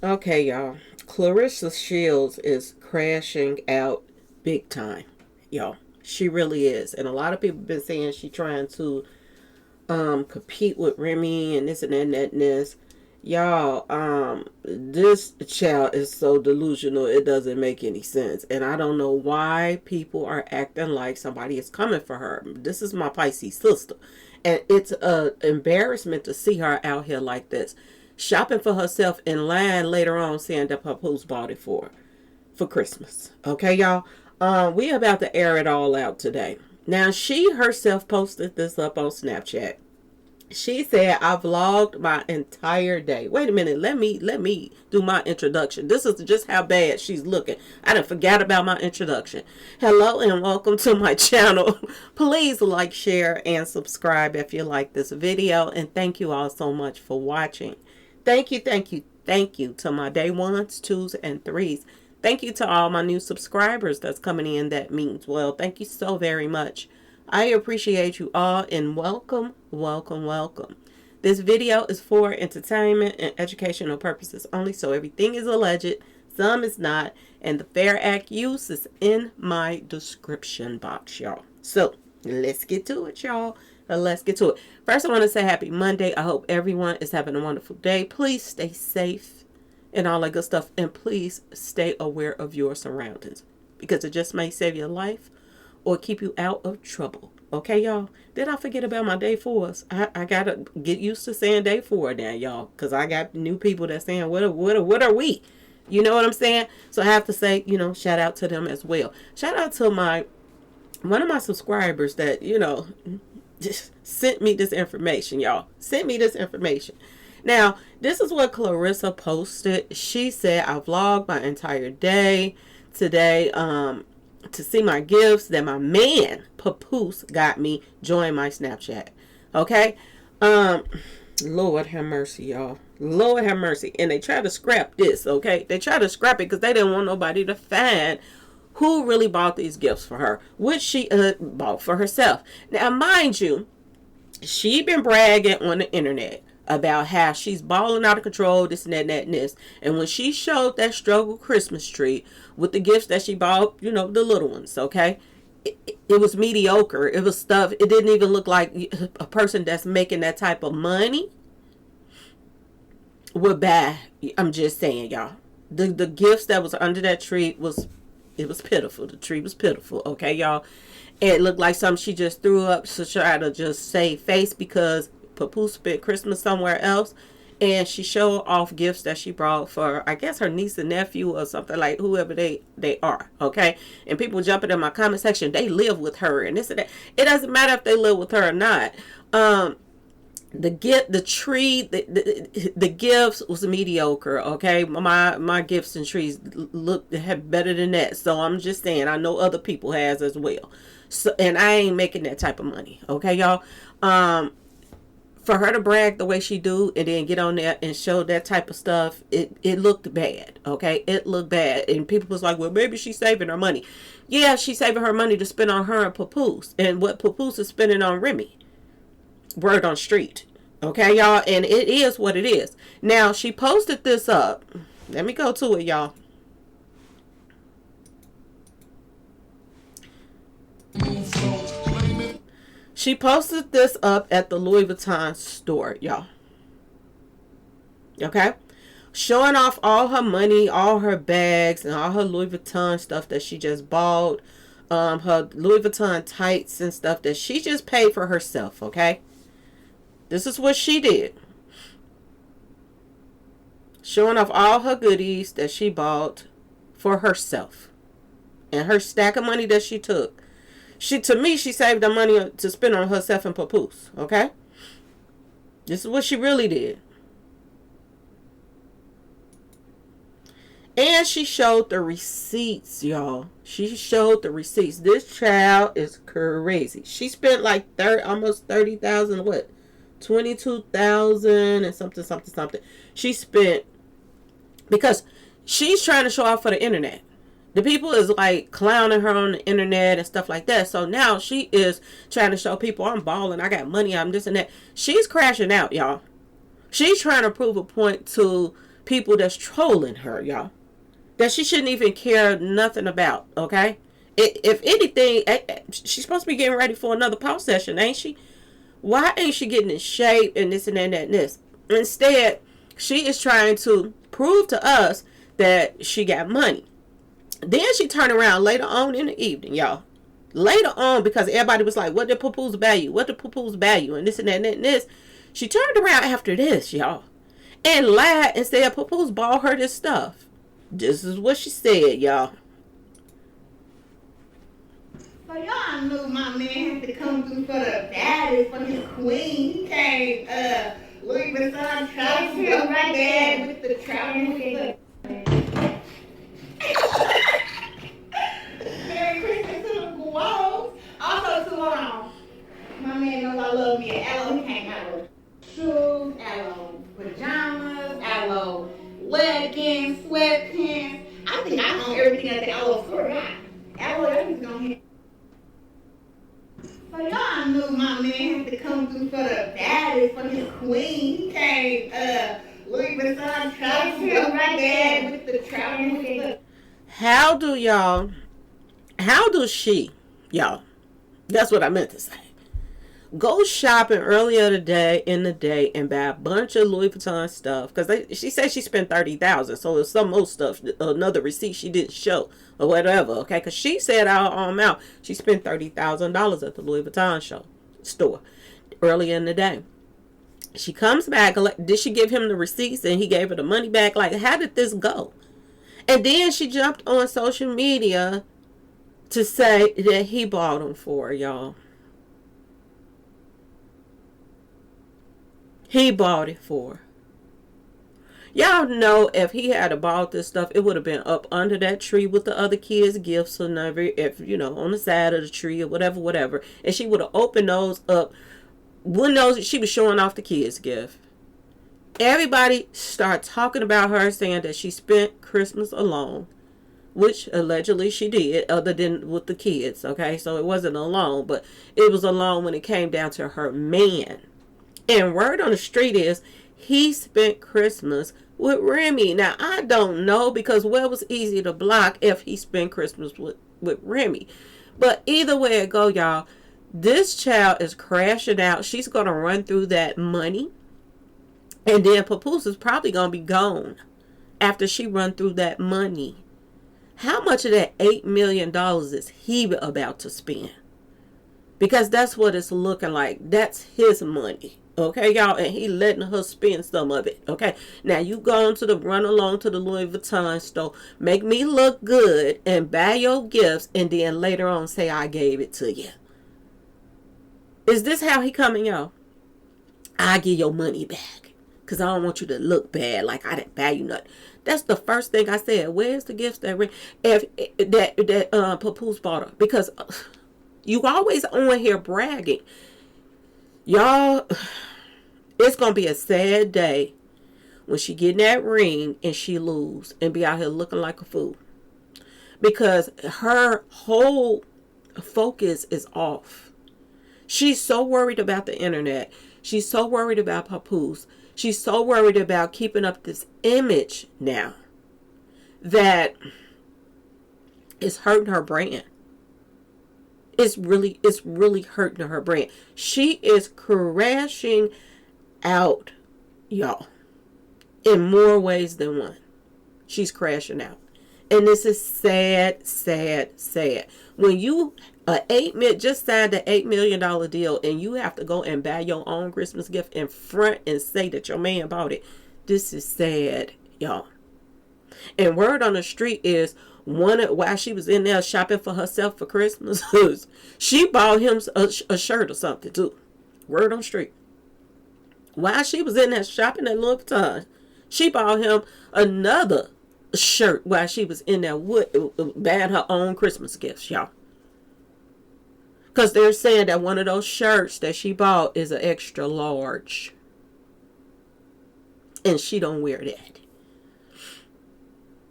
Okay, y'all. Clarissa Shields is crashing out big time, y'all. She really is, and a lot of people have been saying she's trying to compete with Remy and this and that and that and this. Y'all, this child is so delusional it doesn't make any sense. And I don't know why people are acting like somebody is coming for her. This is my Pisces sister. And it's a embarrassment to see her out here like this. Shopping for herself in line later on saying that Papoose bought it for Christmas. Okay, y'all? We about to air it all out today. Now she herself posted this up on Snapchat. She said, I vlogged my entire day. Wait a minute, let me do my introduction. This is just how bad she's looking. I done forgot about my introduction. Hello and welcome to my channel. Please like, share, and subscribe if you like this video. And thank you all so much for watching. Thank you, thank you, thank you to my day ones, twos, and threes. Thank you to all my new subscribers that's coming in. That means well. Thank you so very much. I appreciate you all and welcome, welcome, welcome. This video is for entertainment and educational purposes only, so everything is alleged, some is not, and the Fair Act use is in my description box, y'all. So, let's get to it, y'all. Let's get to it. First, I want to say happy Monday. I hope everyone is having a wonderful day. Please stay safe and all that good stuff, and please stay aware of your surroundings because it just may save your life or keep you out of trouble. Okay, y'all? Did I forget about my day fours? I gotta get used to saying day four now, y'all. Because I got new people that saying, what are we? You know what I'm saying? So I have to say, shout out to them as well. Shout out to one of my subscribers that, just sent me this information, y'all. Sent me this information. Now, this is what Claressa posted. She said, I vlogged my entire day today. To see my gifts that my man Papoose got me. Join my Snapchat. Okay. Lord have mercy, y'all. Lord have mercy. And they try to scrap this. Okay, they try to scrap it because they didn't want nobody to find who really bought these gifts for her, which she bought for herself. Now, mind you, she been bragging on the internet about how she's balling out of control, this and that and that and this. And when she showed that struggle Christmas tree with the gifts that she bought, the little ones, okay? It was mediocre. It was stuff. It didn't even look like a person that's making that type of money would buy. I'm just saying, y'all. The gifts that was under that tree was pitiful. The tree was pitiful, okay, y'all? It looked like something she just threw up to try to just save face because Papoose spent Christmas somewhere else, and she showed off gifts that she brought for, I guess, her niece and nephew or something, like whoever they are, okay? And people jumping in my comment section, they live with her and this and that. It doesn't matter if they live with her or not. The gifts was mediocre, okay? My gifts and trees have better than that. So I'm just saying, I know other people has as well. So, and I ain't making that type of money, okay, y'all? For her to brag the way she do and then get on there and show that type of stuff, it looked bad, okay? It looked bad. And people was like, well, maybe she's saving her money. Yeah, she's saving her money to spend on her and Papoose. And what Papoose is spending on Remy. Word on street. Okay, y'all? And it is what it is. Now, she posted this up. Let me go to it, y'all. She posted this up at the Louis Vuitton store, y'all. Okay? Showing off all her money, all her bags, and all her Louis Vuitton stuff that she just bought. Her Louis Vuitton tights and stuff that she just paid for herself, okay? This is what she did. Showing off all her goodies that she bought for herself. And her stack of money that she took. To me, she saved the money to spend on herself and Papoose, okay? This is what she really did. And she showed the receipts, y'all. She showed the receipts. This child is crazy. She spent like almost 30,000, what? 22,000 and something. She spent, because she's trying to show off for the internet. The people is like clowning her on the internet and stuff like that. So now she is trying to show people, I'm balling, I got money, I'm this and that. She's crashing out, y'all. She's trying to prove a point to people that's trolling her, y'all, that she shouldn't even care nothing about, okay? If anything, she's supposed to be getting ready for another pause session, ain't she? Why ain't she getting in shape and this and that and that and this? Instead, she is trying to prove to us that she got money. Then she turned around later on in the evening, y'all. Later on, because everybody was like, what did Papoose value? What did Papoose value? And this and that and that and this. She turned around after this, y'all, and lied and said Papoose bought her this stuff. This is what she said, y'all. So y'all knew my man had to come through for the baddest, for his queen. He came, Louis Vuitton travel up right there with the travel with Merry Christmas to the Guavos. Also to my man knows I love me an aloe. He came out with shoes, aloe pajamas, aloe leggings, sweatpants. I think I own everything at the aloe store now. Aloe, everything's gonna hit. So y'all knew my man had to come through for the baddest, for his queen. He came, Louis Vuitton travel up right there with the travel with the. How does she, y'all, that's what I meant to say, go shopping earlier in the day and buy a bunch of Louis Vuitton stuff? Because she said she spent $30,000, so it's some more stuff, another receipt she didn't show or whatever. Okay, because she said out her own mouth she spent $30,000 at the Louis Vuitton store earlier in the day. She comes back. Did she give him the receipts and he gave her the money back? Like, how did this go? And then she jumped on social media to say that he bought them for her, y'all. He bought it for her. Y'all know if he had bought this stuff, it would have been up under that tree with the other kids' gifts or never, if you know, on the side of the tree or whatever. And she would have opened those up when those she was showing off the kids' gift. Everybody started talking about her, saying that she spent Christmas alone, which allegedly she did, other than with the kids. Okay, so it wasn't alone, but it was alone when it came down to her man. And word on the street is he spent Christmas with Remy. Now, I don't know, because well, it was easy to block if he spent Christmas with Remy. But either way it go, y'all, this child is crashing out. She's going to run through that money. And then Papoose is probably going to be gone after she run through that money. How much of that $8 million is he about to spend? Because that's what it's looking like. That's his money. Okay, y'all, and he letting her spend some of it. Okay, now you run along to the Louis Vuitton store, make me look good, and buy your gifts, and then later on say I gave it to you. Is this how he coming, y'all? I give your money back, because I don't want you to look bad, like I didn't buy you nothing. That's the first thing I said. Where's the gifts that Papoose bought her? Because you always on here bragging. Y'all, it's going to be a sad day when she get in that ring and she lose and be out here looking like a fool. Because her whole focus is off. She's so worried about the internet. She's so worried about Papoose. She's so worried about keeping up this image now that it's hurting her brand. It's really hurting her brand. She is crashing out, y'all, in more ways than one. She's crashing out. And this is sad, sad, sad. When you just signed an $8 million deal and you have to go and buy your own Christmas gift in front and say that your man bought it. This is sad, y'all. And word on the street is, while she was in there shopping for herself for Christmas, she bought him a shirt or something too. Word on the street. While she was in there shopping at Louis Vuitton, she bought him another shirt while she was in there buying her own Christmas gifts, y'all. Because they're saying that one of those shirts that she bought is an extra large. And she don't wear that.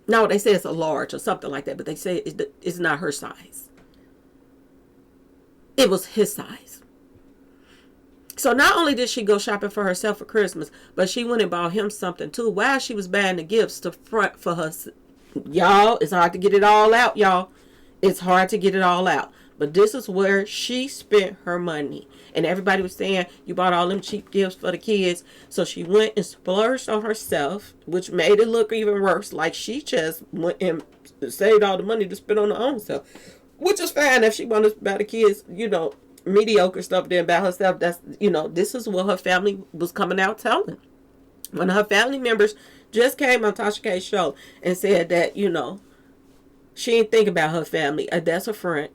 No, they say it's a large or something like that, but they say it's not her size. It was his size. So not only did she go shopping for herself for Christmas, but she went and bought him something too. While she was buying the gifts to front for her, y'all, it's hard to get it all out, y'all. It's hard to get it all out. But this is where she spent her money. And everybody was saying, you bought all them cheap gifts for the kids. So she went and splurged on herself, which made it look even worse. Like she just went and saved all the money to spend on her own self. Which is fine if she wanted to buy the kids, mediocre stuff then by herself. That's, this is what her family was coming out telling. One of her family members just came on Tasha K's show and said that, she didn't think about her family. That's a friend.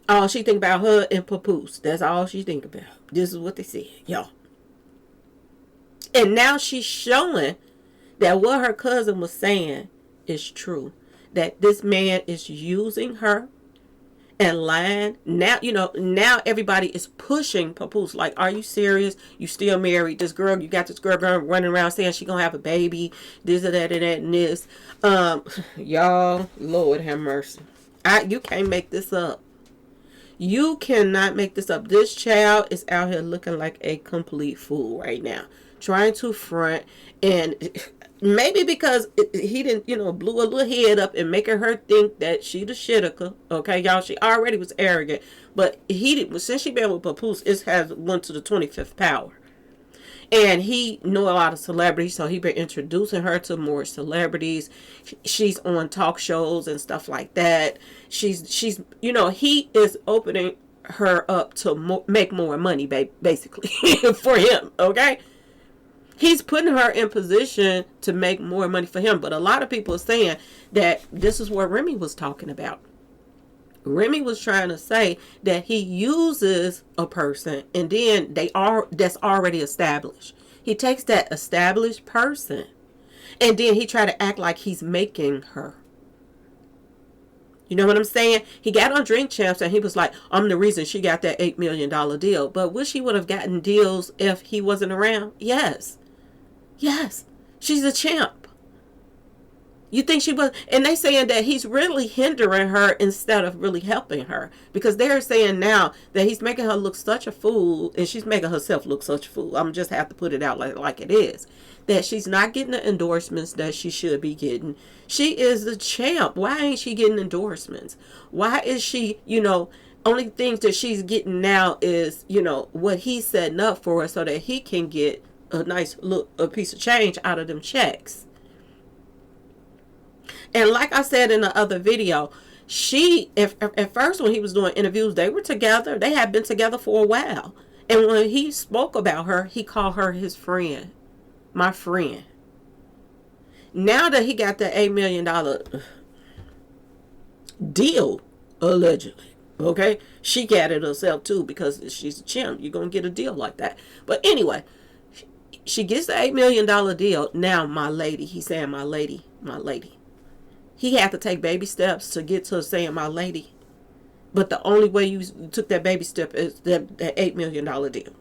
All she think about her and Papoose. That's all she think about. This is what they said, y'all. And now she's showing that what her cousin was saying is true. That this man is using her and lying. Now everybody is pushing Papoose. Like, are you serious? You still married? You got this girl running around saying she gonna have a baby. This and that and that and this. Y'all, Lord have mercy. You can't make this up. You cannot make this up. This child is out here looking like a complete fool right now. Trying to front, and maybe because he didn't, blew a little head up and making her think that she the shitika. Okay, y'all, she already was arrogant. But since she been with Papoose, it has went to the 25th power. And he knew a lot of celebrities, so he been introducing her to more celebrities. She's on talk shows and stuff like that. He is opening her up to make more money, basically, for him, okay? He's putting her in position to make more money for him. But a lot of people are saying that this is what Remy was talking about. Remy was trying to say that he uses a person and then that's already established. He takes that established person and then he try to act like he's making her. You know what I'm saying? He got on Drink Champs and he was like, I'm the reason she got that $8 million deal. But wish he would have gotten deals if he wasn't around? Yes. Yes. She's a champ. You think she was, and they saying that he's really hindering her instead of really helping her, because they're saying now that he's making her look such a fool, and she's making herself look such a fool. I'm just have to put it out like it is, that she's not getting the endorsements that she should be getting. She is the champ. Why ain't she getting endorsements? Why is she, only things that she's getting now is, what he's setting up for her so that he can get a nice a piece of change out of them checks. And like I said in the other video, at first when he was doing interviews, they were together. They had been together for a while. And when he spoke about her, he called her his friend. My friend. Now that he got that $8 million deal, allegedly, okay? She got it herself too because she's a chimp. You're going to get a deal like that. But anyway, she gets the $8 million deal. Now, my lady, he's saying my lady. He had to take baby steps to get to saying my lady. But the only way you took that baby step is that $8 million deal.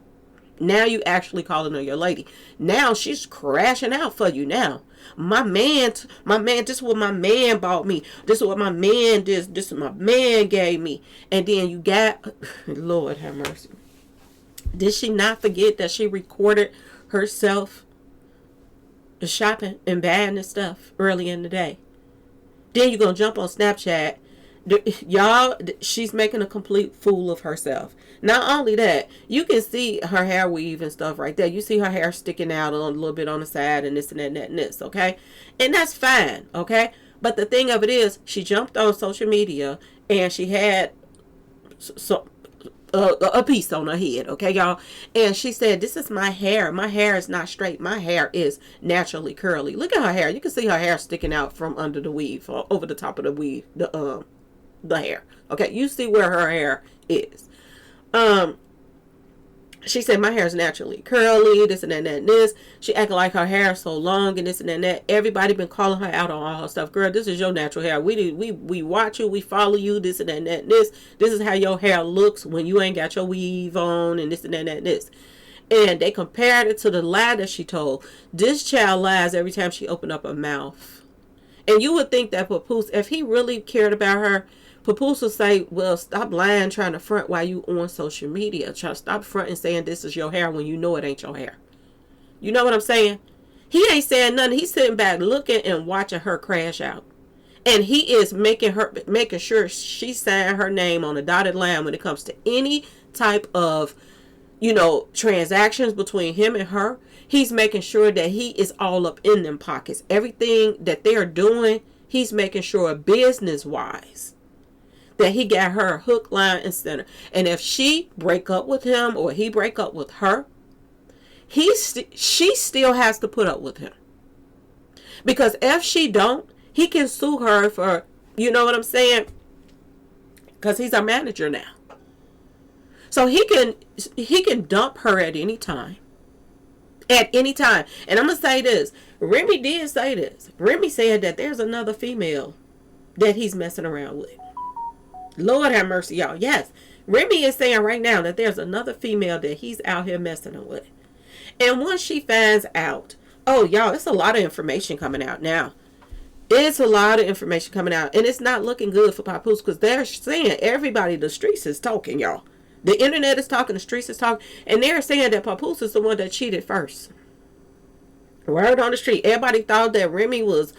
Now you actually calling her your lady. Now she's crashing out for you now. My man, this is what my man bought me. This is what my man did. This is what my man gave me. And then you got, Lord have mercy. Did she not forget that she recorded herself shopping and buying this stuff early in the day? Then you're going to jump on Snapchat. Y'all, she's making a complete fool of herself. Not only that, you can see her hair weave and stuff right there. You see her hair sticking out a little bit on the side and this and that and that and this, okay? And that's fine, okay? But the thing of it is, she jumped on social media and she had a piece on her head, okay, y'all? And she said, this is my hair. My hair is not straight. My hair is naturally curly. Look at her hair. You can see her hair sticking out from under the weave, or over the top of the weave, the hair. Okay, you see where her hair is. She said, my hair is naturally curly, this and that and this. She acting like her hair is so long and this and that. Everybody been calling her out on all her stuff. Girl, this is your natural hair. We watch you, we follow you, this and that and that. This is how your hair looks when you ain't got your weave on and this and that and this. And they compared it to the lie that she told. This child lies every time she opened up her mouth. And you would think that Papoose, if he really cared about her, Papoose will say, well, stop lying trying to front while you on social media. Try to stop fronting saying this is your hair when you know it ain't your hair. You know what I'm saying? He ain't saying nothing. He's sitting back looking and watching her crash out. And he is making sure she signed her name on a dotted line when it comes to any type of, transactions between him and her. He's making sure that he is all up in them pockets. Everything that they're doing, he's making sure business wise that he got her hook, line, and center. And if she break up with him or he break up with her, she still has to put up with him. Because if she don't, he can sue her for, you know what I'm saying? Because he's a manager now. So he can dump her at any time. At any time. And I'm going to say this. Remy did say this. Remy said that there's another female that he's messing around with. Lord have mercy, y'all. Yes. Remy is saying right now that there's another female that he's out here messing with. And once she finds out, oh, y'all, it's a lot of information coming out now. It's a lot of information coming out. And it's not looking good for Papoose because they're saying everybody, the streets is talking, y'all. The internet is talking, the streets is talking. And they're saying that Papoose is the one that cheated first. Word on the street. Everybody thought that Remy was,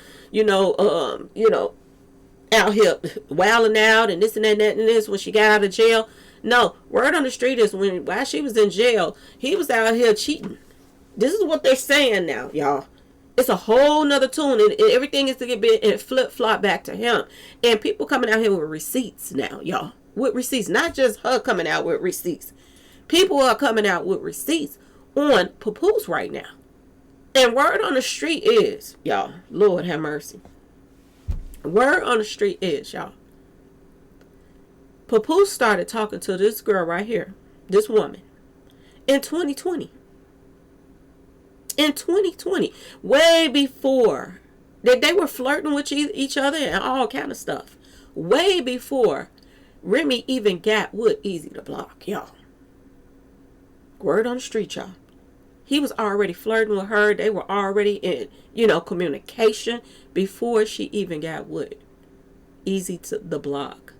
out here wilding out and this and that and this when she got out of jail. No, word on the street is while she was in jail, he was out here cheating. This is what they're saying now, y'all. It's a whole nother tune, and everything is to get flip-flop back to him. And people coming out here with receipts now, y'all. With receipts. Not just her coming out with receipts. People are coming out with receipts on Papoose right now. And word on the street is, y'all, Lord have mercy. Word on the street is, y'all, Papoose started talking to this girl right here, this woman, in 2020. In 2020, way before that they were flirting with each other and all kind of stuff. Way before Remy even got Wood easy to block, y'all. Word on the street, y'all. He was already flirting with her. They were already in, communication before she even got Wood easy to the block.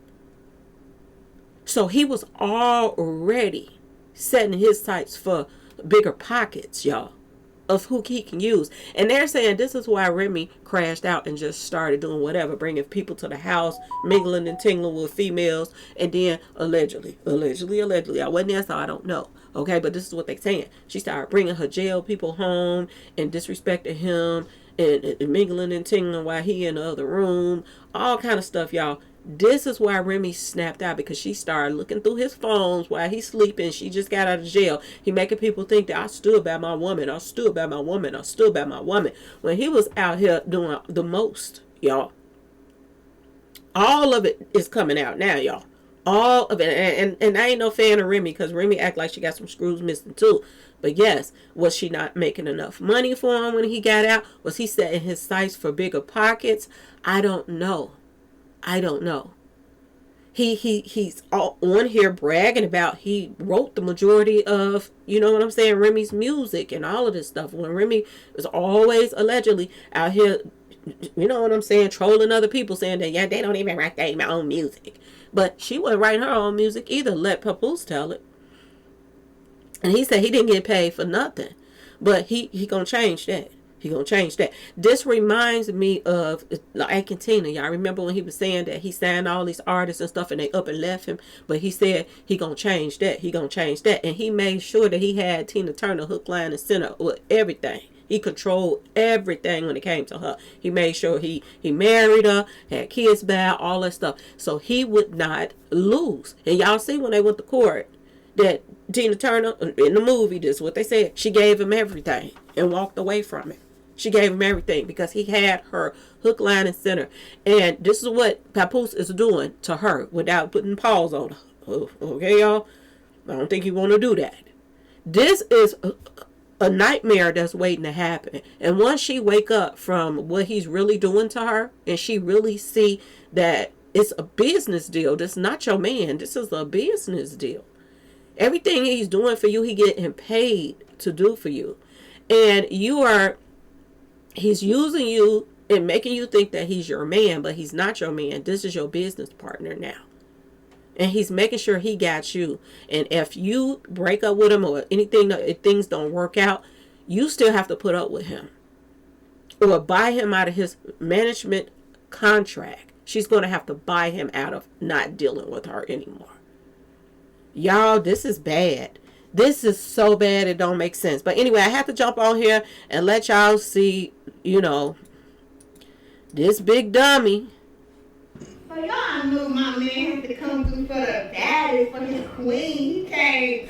So he was already setting his sights for bigger pockets, y'all, of who he can use. And they're saying this is why Remy crashed out and just started doing whatever, bringing people to the house, mingling and tingling with females, and then allegedly, I wasn't there, so I don't know. Okay, but this is what they're saying. She started bringing her jail people home and disrespecting him and mingling and tingling while he in the other room. All kind of stuff, y'all. This is why Remy snapped out, because she started looking through his phones while he's sleeping. She just got out of jail. He making people think that I stood by my woman. I stood by my woman. I stood by my woman. When he was out here doing the most, y'all. All of it is coming out now, y'all. All of it. And I ain't no fan of Remy, because Remy act like she got some screws missing too. But yes, was she not making enough money for him when he got out? Was he setting his sights for bigger pockets? I don't know. He's all on here bragging about he wrote the majority of, Remy's music and all of this stuff. When Remy was always allegedly out here, trolling other people, saying that, yeah, they don't even write their own music. But she wasn't writing her own music either. Let Papoose tell it. And he said he didn't get paid for nothing. But he gonna change that. This reminds me of Ike and Tina. Y'all remember when he was saying that he signed all these artists and stuff and they up and left him? But he said he gonna change that. And he made sure that he had Tina Turner hook, line, and center with everything. He controlled everything when it came to her. He made sure he married her, had kids by, all that stuff. So he would not lose. And y'all see when they went to court that Tina Turner, in the movie, this is what they said. She gave him everything and walked away from it. She gave him everything because he had her hook, line, and center. And this is what Papoose is doing to her without putting paws on her. Okay, y'all? I don't think you want to do that. This is a nightmare that's waiting to happen. And once she wake up from what he's really doing to her, and she really see that it's a business deal. This is not your man. This is a business deal. Everything he's doing for you, he getting paid to do for you. And he's using you and making you think that he's your man, but he's not your man. This is your business partner now. And he's making sure he got you. And if you break up with him or anything, if things don't work out, you still have to put up with him or buy him out of his management contract. She's going to have to buy him out of not dealing with her anymore. Y'all, this is bad. This is so bad it don't make sense. But anyway, I have to jump on here and let y'all see, this big dummy. So y'all knew my man had to come through for the daddy, for his queen. He came,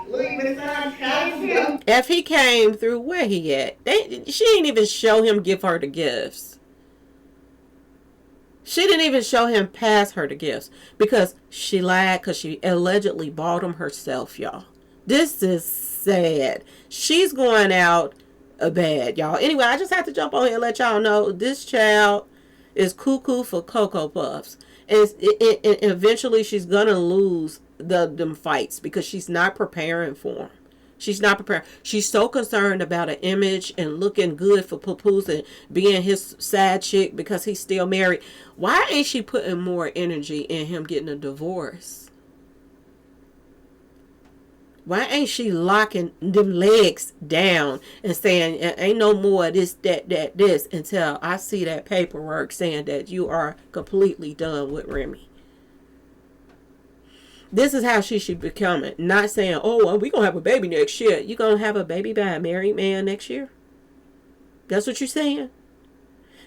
Louis Vuitton. If he came through, where he at? She didn't even show him give her the gifts. She didn't even show him pass her the gifts because she lied because she allegedly bought them herself, y'all. This is sad. She's going out bad, y'all. Anyway, I just have to jump on here and let y'all know this child is cuckoo for Cocoa Puffs. And eventually she's going to lose them fights because she's not preparing for them. She's not prepared. She's so concerned about an image and looking good for Papoose and being his side chick because he's still married. Why ain't she putting more energy in him getting a divorce? Why ain't she locking them legs down and saying, ain't no more this, this until I see that paperwork saying that you are completely done with Remy? This is how she should become it. Not saying, oh, well, we're going to have a baby next year. You're going to have a baby by a married man next year? That's what you're saying?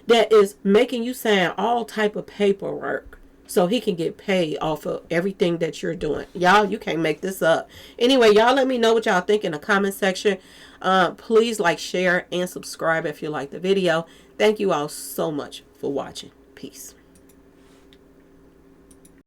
That is making you sign all type of paperwork so he can get paid off of everything that you're doing. Y'all, you can't make this up. Anyway, y'all let me know what y'all think in the comment section. Please like, share, and subscribe if you like the video. Thank you all so much for watching. Peace.